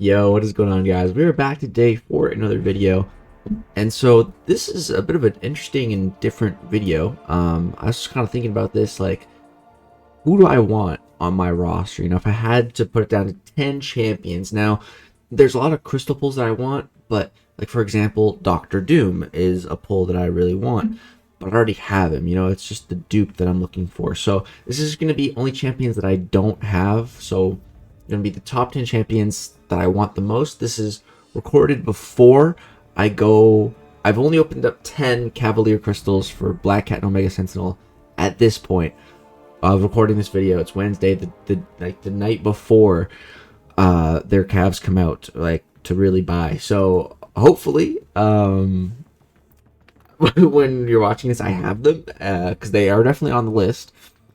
Yo, what is going on, guys? We are back today for another video. And so this is a bit of an interesting and different video. I was just kind of thinking about this, like, who do I want on my roster? If I had to put it down to 10 champions. Now, there's a lot of crystal pulls that I want, but like, for example, Doctor Doom is a pull that I really want, but I already have him. It's just the dupe that I'm looking for. So this is going to be only champions that I don't have. So going to be the top 10 champions that I want the most. This is recorded before I go. I've only opened up 10 Cavalier crystals for Black Cat and Omega Sentinel at this point of recording this video. It's Wednesday, the night before their calves come out, like, to really buy. So hopefully when you're watching this, I have them because they are definitely on the list.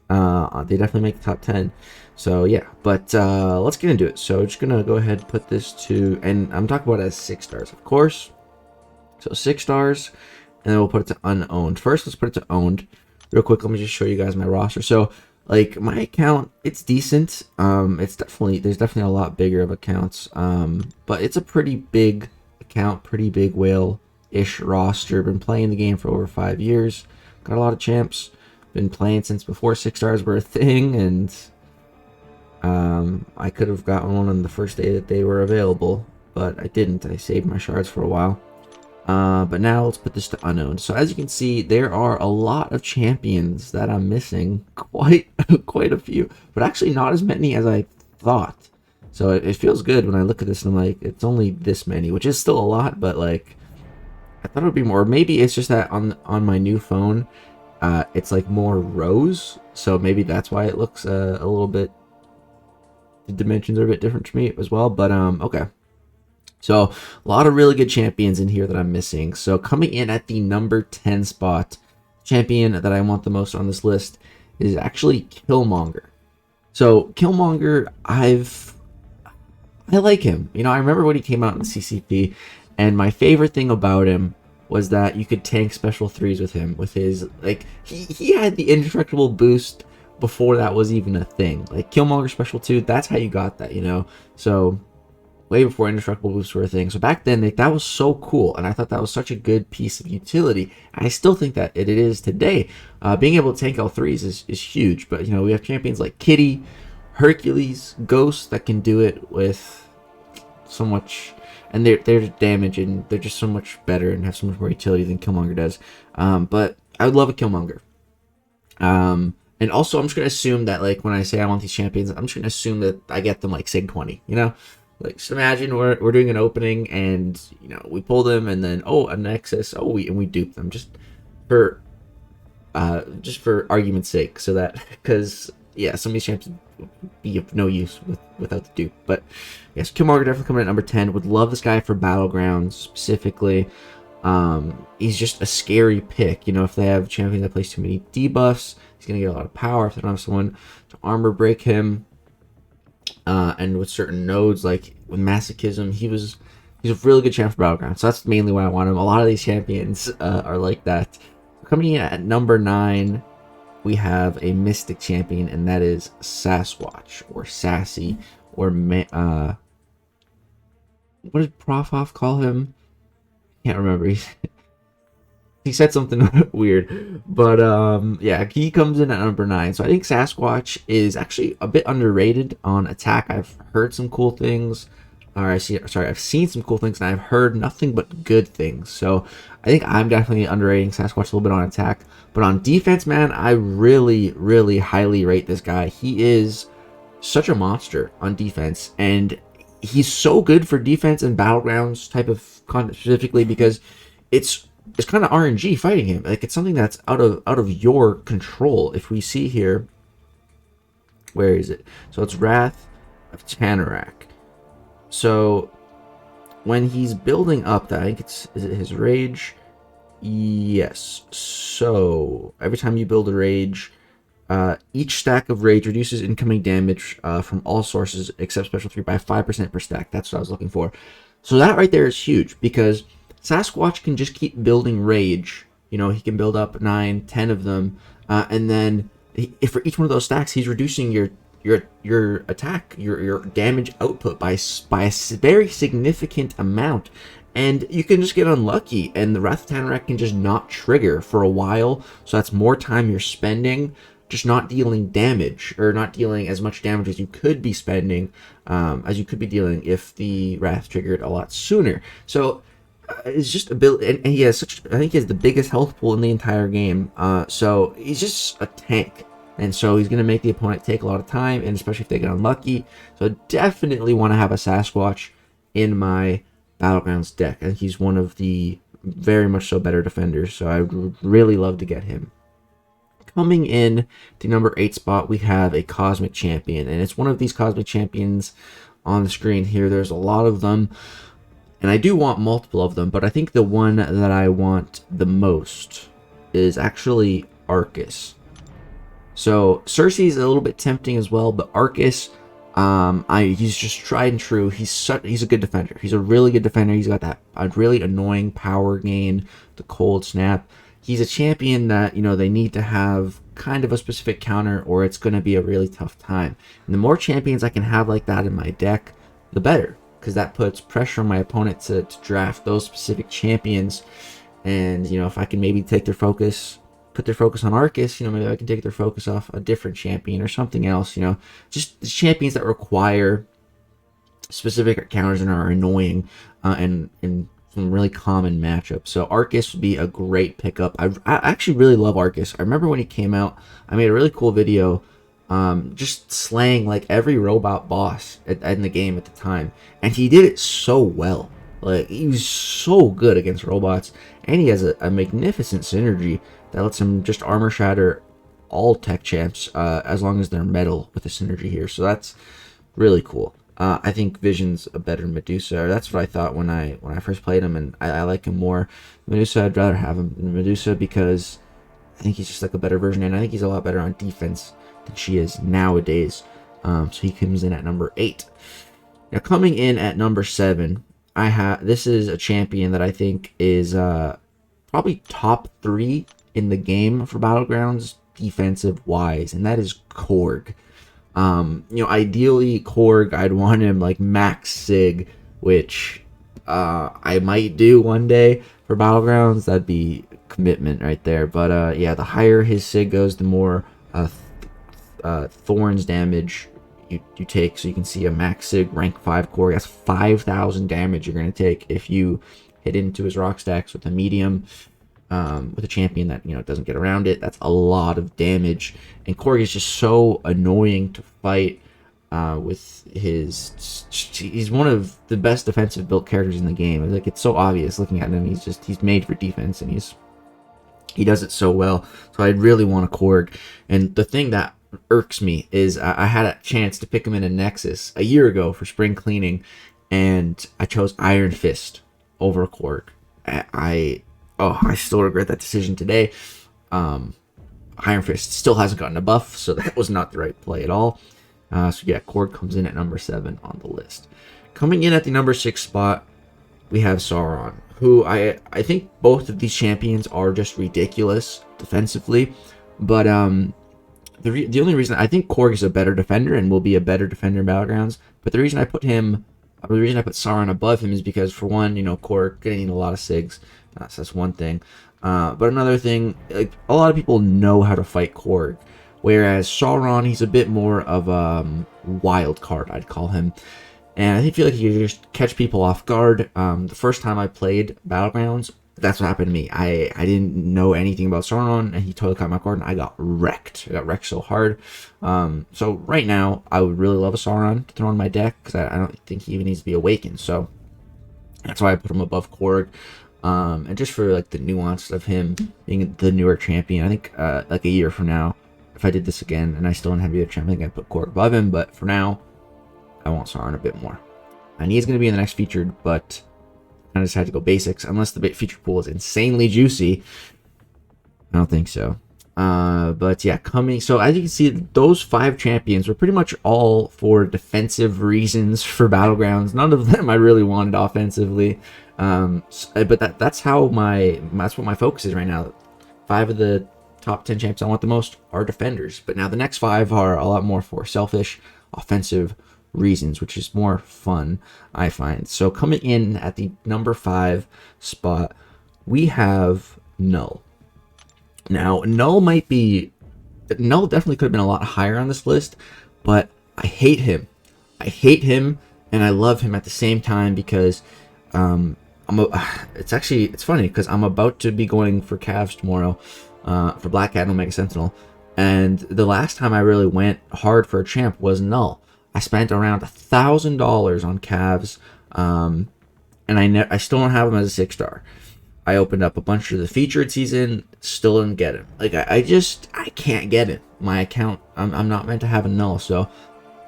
They definitely make the top 10. So yeah, but let's get into it. So just gonna go ahead and put this to, and I'm talking about it as 6 stars, of course. So 6 stars, and then we'll put it to unowned. First, let's put it to owned. Real quick, let me just show you guys my roster. So like, my account, it's decent. There's definitely a lot bigger of accounts. But it's a pretty big account, pretty big whale-ish roster. Been playing the game for over 5 years. Got a lot of champs. Been playing since before 6 stars were a thing, and I could have gotten one on the first day that they were available, but I didn't. I saved my shards for a while. But now let's put this to unowned. So as you can see, there are a lot of champions that I'm missing. Quite a few, but actually not as many as I thought. So it feels good when I look at this and I'm like, it's only this many, which is still a lot, but like, I thought it would be more. Maybe it's just that on my new phone, it's like more rows, so maybe that's why it looks a little bit, the dimensions are a bit different to me as well. But okay, so a lot of really good champions in here that I'm missing. So coming in at the number 10 spot, champion that I want the most on this list is actually Killmonger. So Killmonger, I like him. I remember when he came out in CCP, and my favorite thing about him was that you could tank special 3s with him, with his, like, he had the indestructible boost before that was even a thing. Like, Killmonger special 2, that's how you got that, so way before indestructible boosts were a thing. So back then, like, that was so cool, and I thought that was such a good piece of utility. And I still think that it is today. Being able to tank L3s is huge, but we have champions like Kitty, Hercules, Ghost that can do it with so much, and their damage, and they're just so much better and have so much more utility than Killmonger does. But I would love a Killmonger. And also, I'm just going to assume that, like, when I say I want these champions, I'm just going to assume that I get them, like, SIG 20, Like, just imagine we're doing an opening, and, we pull them, and then, oh, a Nexus, oh, we dupe them, just for argument's sake, so that, because, yeah, some of these champions would be of no use without the dupe. But yes, Killmonger definitely coming at number 10. Would love this guy for Battlegrounds specifically. He's just a scary pick. If they have champions that place too many debuffs, he's gonna get a lot of power. If they don't have someone to armor break him, and with certain nodes, like with Masochism, he's a really good champ for Battlegrounds. So that's mainly why I want him. A lot of these champions are like that. Coming in at number 9, we have a Mystic champion, and that is Sasquatch, or Sassy, or what did Profoff call him? Can't remember. He said something weird, but yeah, he comes in at number 9. So I think Sasquatch is actually a bit underrated on attack. I've heard some cool things, or I've seen some cool things, and I've heard nothing but good things. So I think I'm definitely underrating Sasquatch a little bit on attack, but on defense, man, I really highly rate this guy. He is such a monster on defense, and he's so good for defense and Battlegrounds type of content specifically, because it's kind of RNG fighting him. Like, it's something that's out of your control. If we see here, where is it? So it's Wrath of Tanarak. So when he's building up, that, I think is it his rage? Yes. So every time you build a rage, each stack of rage reduces incoming damage from all sources except special 3 by 5% per stack. That's what I was looking for. So that right there is huge, because Sasquatch can just keep building rage. He can build up 9, 10 of them, and then if for each one of those stacks, he's reducing your your attack, your damage output by a very significant amount, and you can just get unlucky, and the Wrath of Tanarak can just not trigger for a while. So that's more time you're spending just not dealing damage, or not dealing as much damage as you could be spending, as you could be dealing if the Wrath triggered a lot sooner. So it's just ability, and he has such, I think he has the biggest health pool in the entire game. So he's just a tank, and so he's going to make the opponent take a lot of time, and especially if they get unlucky. So I definitely want to have a Sasquatch in my Battlegrounds deck. I think he's one of the very much so better defenders, so I would really love to get him. Coming in the number 8 spot, we have a Cosmic Champion, and it's one of these Cosmic Champions on the screen here. There's a lot of them, and I do want multiple of them, but I think the one that I want the most is actually Arcus. So Cersei's a little bit tempting as well, but Arcus, he's just tried and true. He's a good defender. He's a really good defender. He's got that really annoying power gain, the cold snap. He's a champion that, you know, they need to have kind of a specific counter, or it's going to be a really tough time. And the more champions I can have like that in my deck, the better, because that puts pressure on my opponent to draft those specific champions. And, you know, if I can maybe take their focus, put their focus on Arcus, you know, maybe I can take their focus off a different champion or something else, you know, just the champions that require specific counters and are annoying, and some really common matchups. So Arcus would be a great pickup. I actually really love Arcus. I remember when he came out, I made a really cool video just slaying like every robot boss in the game at the time, and he did it so well. Like, he was so good against robots, and he has a magnificent synergy that lets him just armor shatter all tech champs, as long as they're metal with the synergy here. So that's really cool. I think Vision's a better Medusa, or that's what I thought when I first played him, and I like him more. Medusa, I'd rather have him than Medusa, because I think he's just like a better version, and I think he's a lot better on defense than she is nowadays. So he comes in at number 8. Now, coming in at number 7, this is a champion that I think is probably top 3 in the game for Battlegrounds defensive wise, and that is Korg. You know, ideally Korg, I'd want him like max sig, which I might do one day for Battlegrounds. That'd be commitment right there. But yeah, the higher his sig goes, the more thorns damage you take. So you can see a max sig rank 5 Korg, that's 5,000 damage you're going to take if you hit into his rock stacks with a medium. With a champion that, you know, doesn't get around it, that's a lot of damage. And Korg is just so annoying to fight with his. He's one of the best defensive built characters in the game. Like, it's so obvious looking at him. He's made for defense, and he does it so well. So I really want a Korg. And the thing that irks me is I had a chance to pick him in a Nexus a year ago for spring cleaning, and I chose Iron Fist over Korg. I still regret that decision today. Iron Fist still hasn't gotten a buff, so that was not the right play at all. So yeah, Korg comes in at number 7 on the list. Coming in at the number 6 spot, we have Sauron, who I think both of these champions are just ridiculous defensively. But the only reason I think Korg is a better defender and will be a better defender in Battlegrounds, but the reason I put Sauron above him is because, for one, you know, Korg getting a lot of sigs. So that's one thing. But another thing, like, a lot of people know how to fight Korg, whereas Sauron, he's a bit more of a wild card, I'd call him. And I feel like he can just catch people off guard. The first time I played Battlegrounds, that's what happened to me. I didn't know anything about Sauron, and he totally caught my guard, and I got wrecked. I got wrecked so hard. So right now, I would really love a Sauron to throw in my deck, because I don't think he even needs to be awakened. So that's why I put him above Korg. And just for like the nuance of him being the newer champion, I think like a year from now, if I did this again and I still didn't have the champion, I think I'd put Korg above him. But for now, I want Sauron a bit more. And he's going to be in the next featured, but I just had to go basics. Unless the featured pool is insanely juicy, I don't think so. But yeah, so as you can see, those 5 champions were pretty much all for defensive reasons for Battlegrounds. None of them I really wanted offensively. But that's what my focus is right now. 5 of the top 10 champs I want the most are defenders. But now the next 5 are a lot more for selfish, offensive reasons, which is more fun, I find. So coming in at the number 5 spot, we have Null. Now, Null definitely could have been a lot higher on this list, but I hate him. I hate him, and I love him at the same time because it's funny because I'm about to be going for calves tomorrow for Black Cat and Omega Sentinel, and the last time I really went hard for a champ was Null. I spent around $1,000 on calves, and I still don't have him as a 6-star. I opened up a bunch of the featured season, still didn't get him. Like I can't get it. My account, I'm not meant to have a Null, so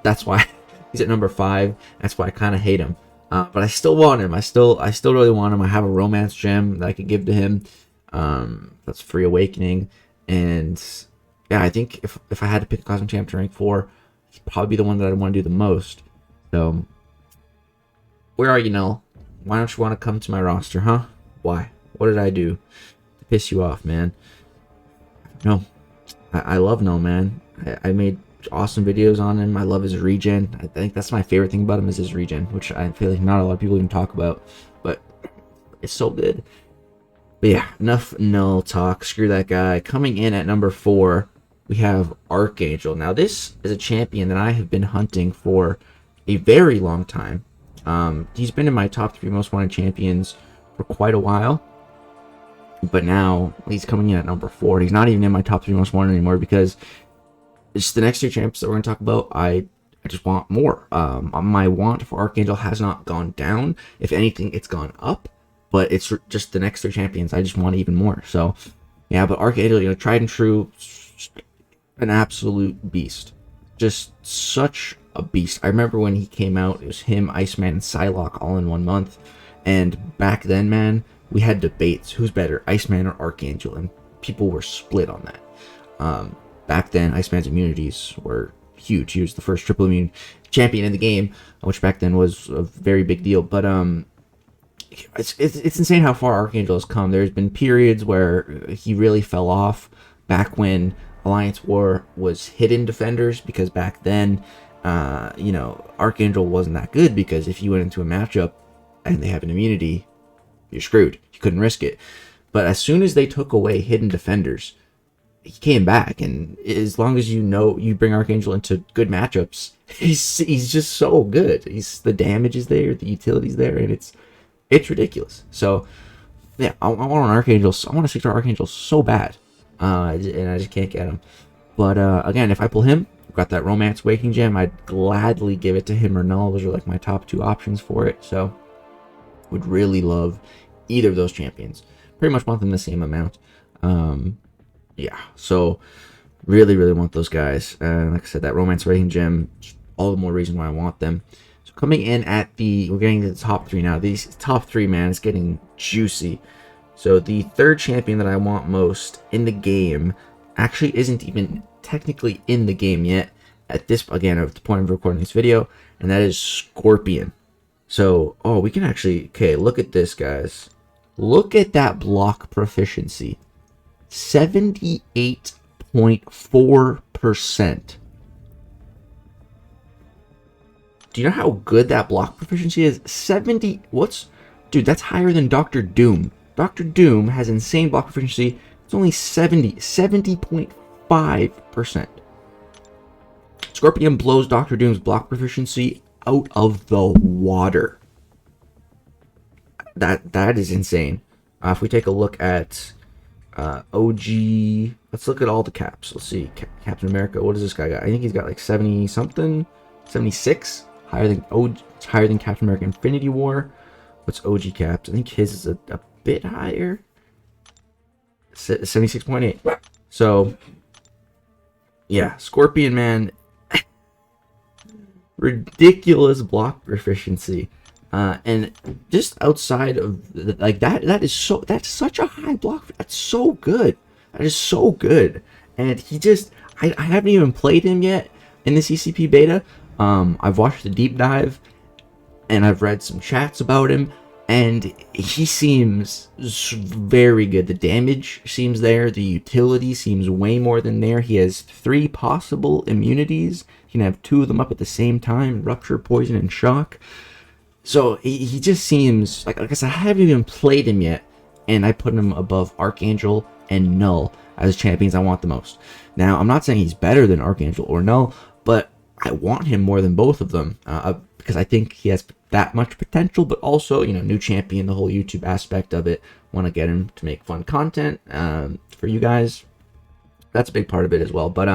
that's why he's at number 5. That's why I kind of hate him. But I still want him. I still really want him. I have a romance gem that I could give to him. That's Free Awakening, and yeah, I think if I had to pick a cosmic champ to rank 4, he'd probably be the one that I'd want to do the most. So, where are you, Null? Why don't you want to come to my roster, huh? Why? What did I do to piss you off, man? No, I love Null, man. I made awesome videos on him. I love his regen. I think that's my favorite thing about him is his regen, which I feel like not a lot of people even talk about, but it's so good. But yeah, enough Null talk. Screw that guy. Coming in at number 4, we have Archangel. Now this is a champion that I have been hunting for a very long time. He's been in my top 3 most wanted champions for quite a while, but now he's coming in at number 4. He's not even in my top 3 most wanted anymore because it's the next 2 champs that we're going to talk about. I just want more. My want for Archangel has not gone down. If anything, it's gone up, but it's just the next 3 champions. I just want even more. So yeah, but Archangel, tried and true, an absolute beast. Just such a beast. I remember when he came out, it was him, Iceman, and Psylocke all in 1 month. And back then, man, we had debates. Who's better, Iceman or Archangel? And people were split on that. Back then, Iceman's immunities were huge. He was the first triple immune champion in the game, which back then was a very big deal. But it's insane how far Archangel has come. There's been periods where he really fell off back when Alliance War was hidden defenders, because back then, Archangel wasn't that good, because if you went into a matchup and they have an immunity, you're screwed. You couldn't risk it. But as soon as they took away hidden defenders, he came back, and as long as you bring Archangel into good matchups, he's just so good. The damage is there, the utility's there, and it's ridiculous. So yeah, I want an Archangel. I want a 6-star Archangel so bad, and I just can't get him. But again, if I pull him, I've got that Romance Waking Gem, I'd gladly give it to him or Null. Those are like my top 2 options for it. So would really love either of those champions. Pretty much want them the same amount. Yeah, so really want those guys. Like I said, that Romance Waking Gem, all the more reason why I want them. So coming in at we're getting to the top 3 now. These top 3, man, it's getting juicy. So the 3rd champion that I want most in the game actually isn't even technically in the game yet at the point of recording this video, and that is Scorpion. So, we can actually, look at this, guys. Look at that block proficiency. 78.4%. Do you know how good that block proficiency is? Dude, that's higher than Dr. Doom. Dr. Doom has insane block proficiency. It's only 70.5%. Scorpion blows Dr. Doom's block proficiency out of the water. That is insane. If we take a look at OG, let's look at all the caps. Let's see, Captain America. What does this guy got? I think he's got like 70 something, 76, higher than Captain America Infinity War. What's OG caps? I think his is a bit higher, 76.8. So yeah, Scorpion, man, ridiculous block proficiency. And just outside of that's such a high block. That's so good. That is so good. And I haven't even played him yet in the CCP beta. I've watched the deep dive, and I've read some chats about him. And he seems very good. The damage seems there. The utility seems way more than there. He has 3 possible immunities. He can have 2 of them up at the same time. Rupture, poison, and shock. So he just seems... Like I said, I haven't even played him yet. And I put him above Archangel and Null as champions I want the most. Now, I'm not saying he's better than Archangel or Null, but I want him more than both of them. Because I think he has that much potential, but also, you know, new champion, the whole YouTube aspect of it. Want to get him to make fun content for you guys. That's a big part of it as well. But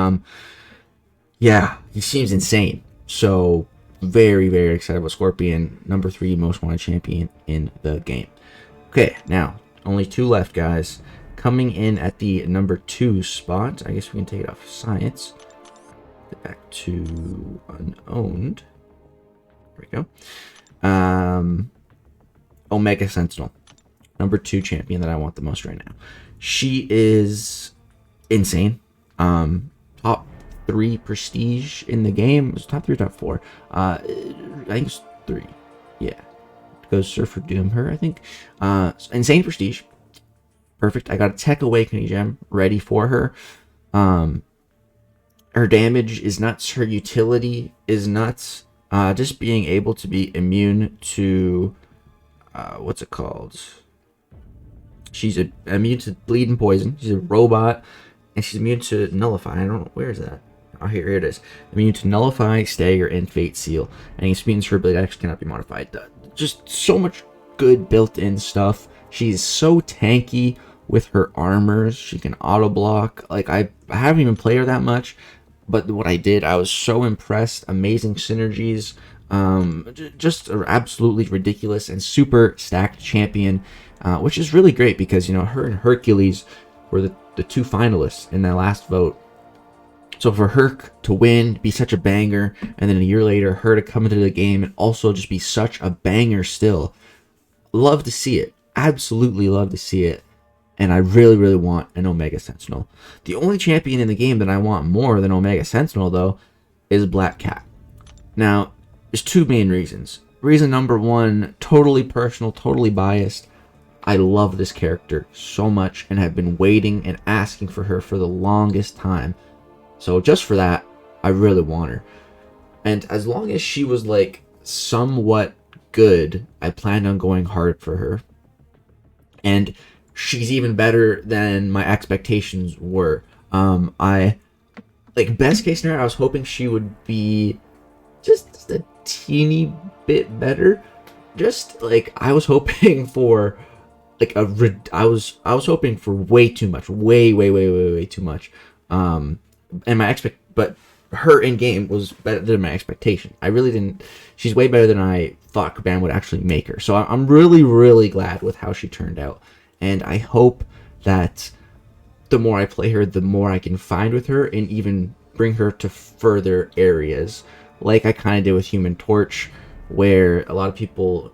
yeah, he seems insane. So very, very excited about Scorpion, number 3 most wanted champion in the game. Okay, now only 2 left, guys. Coming in at the number 2 spot, I guess we can take it off science. Get back to Unowned. There we go. Omega Sentinel, number 2 champion that I want the most right now. She is insane. Top 3 prestige in the game. It's top 3 or top 4? I think it's 3. Yeah. Goes Surfer Doom her, I think. Insane prestige. Perfect. I got a Tech Awakening gem ready for her. Her damage is nuts. Her utility is nuts. Just being able to be immune to what's it called? She's immune to bleed and poison. She's a robot, and she's immune to nullify. I don't know, where is that? Oh, here it is. Immune to nullify, stagger, and fate seal. And it means her ability actually cannot be modified. Just so much good built-in stuff. She's so tanky with her armors. She can auto block. Like I haven't even played her that much, but what I did, I was so impressed. Amazing synergies. Just absolutely ridiculous and super stacked champion, which is really great because, you know, her and Hercules were the 2 finalists in that last vote. So for her to win, be such a banger, and then a year later, her to come into the game and also just be such a banger still. Love to see it. Absolutely love to see it. And I really, really want an Omega Sentinel. The only champion in the game that I want more than Omega Sentinel, though, is Black Cat. Now, there's 2 main reasons. Reason number 1, totally personal, totally biased. I love this character so much and have been waiting and asking for her for the longest time. So just for that, I really want her. And as long as she was like somewhat good, I planned on going hard for her. And she's even better than my expectations were. I like best case scenario, I was hoping she would be just a teeny bit better. Just like I was hoping for like I was hoping for way too much, way too much. And but her in game was better than my expectation. I really didn't. She's way better than I thought Kabam would actually make her. So I'm really, really glad with how she turned out. And I hope that the more I play her, the more I can find with her and even bring her to further areas. Like I kind of did with Human Torch, where a lot of people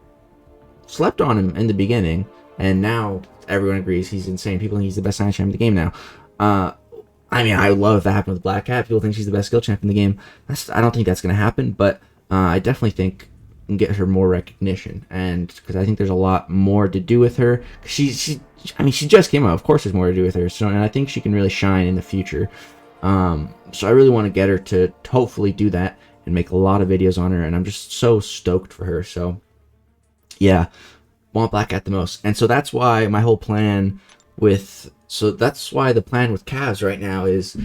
slept on him in the beginning. And now everyone agrees he's insane. People think he's the best science champ in the game now. I mean, I love if that happened with Black Cat. People think she's the best skill champ in the game. I don't think that's going to happen, but I definitely think we can get her more recognition, and because I think there's a lot more to do with her. She just came out. Of course, there's more to do with her. So, and I think she can really shine in the future. So I really want to get her to hopefully do that and make a lot of videos on her, and I'm just so stoked for her. So, yeah, want Black Cat the most, and so that's why my whole plan with. So that's why the plan with Cavs right now is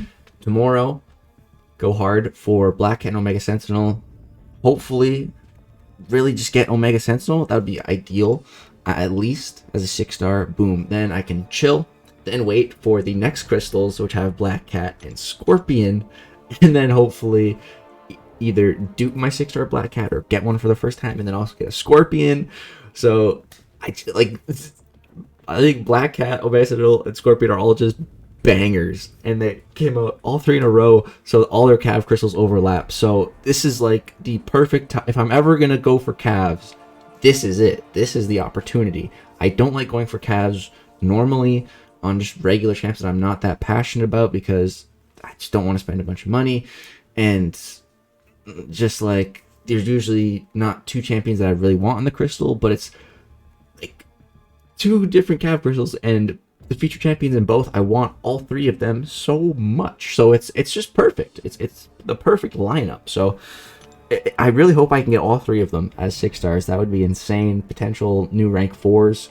tomorrow, go hard for Black Cat and Omega Sentinel. Hopefully, really just get Omega Sentinel. That would be ideal, at least as a 6-star. Boom. Then I can chill, then wait for the next crystals, which have Black Cat and Scorpion, and then hopefully either dupe my 6-star Black Cat or get one for the first time, and then also get a Scorpion. So I think Black Cat, Omega Sentinel, and Scorpion are all just bangers. And they came out all 3 in a row, so all their Cav crystals overlap. So this is like the perfect time. If I'm ever going to go for Cavs, this is it. This is the opportunity. I don't like going for Cavs normally on just regular champs that I'm not that passionate about because I just don't want to spend a bunch of money. And just like, there's usually not 2 champions that I really want on the crystal, but it's 2 different cav crystals and the feature champions in both. I want all 3 of them so much. So it's just perfect. It's the perfect lineup. So I really hope I can get all 3 of them as 6 stars. That would be insane. Potential new rank 4s.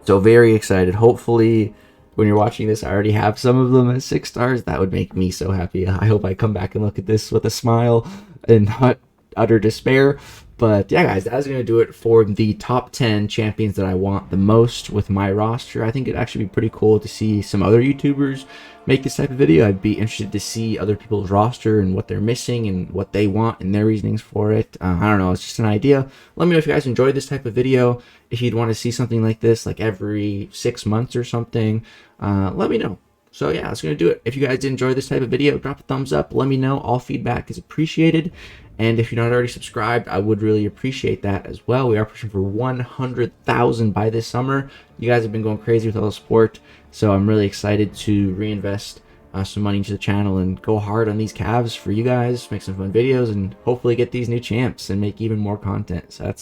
So very excited. Hopefully when you're watching this, I already have some of them as 6 stars. That would make me so happy. I hope I come back and look at this with a smile and not utter despair. But yeah, guys, that's going to do it for the top 10 champions that I want the most with my roster. I think it'd actually be pretty cool to see some other YouTubers make this type of video. I'd be interested to see other people's roster and what they're missing and what they want and their reasonings for it. I don't know. It's just an idea. Let me know if you guys enjoyed this type of video. If you'd want to see something like this, like every 6 months or something, let me know. So yeah, that's going to do it. If you guys did enjoy this type of video, drop a thumbs up. Let me know. All feedback is appreciated. And if you're not already subscribed, I would really appreciate that as well. We are pushing for 100,000 by this summer. You guys have been going crazy with all the support. So I'm really excited to reinvest some money into the channel and go hard on these calves for you guys, make some fun videos, and hopefully get these new champs and make even more content. So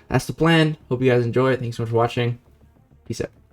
that's the plan. Hope you guys enjoy it. Thanks so much for watching. Peace out.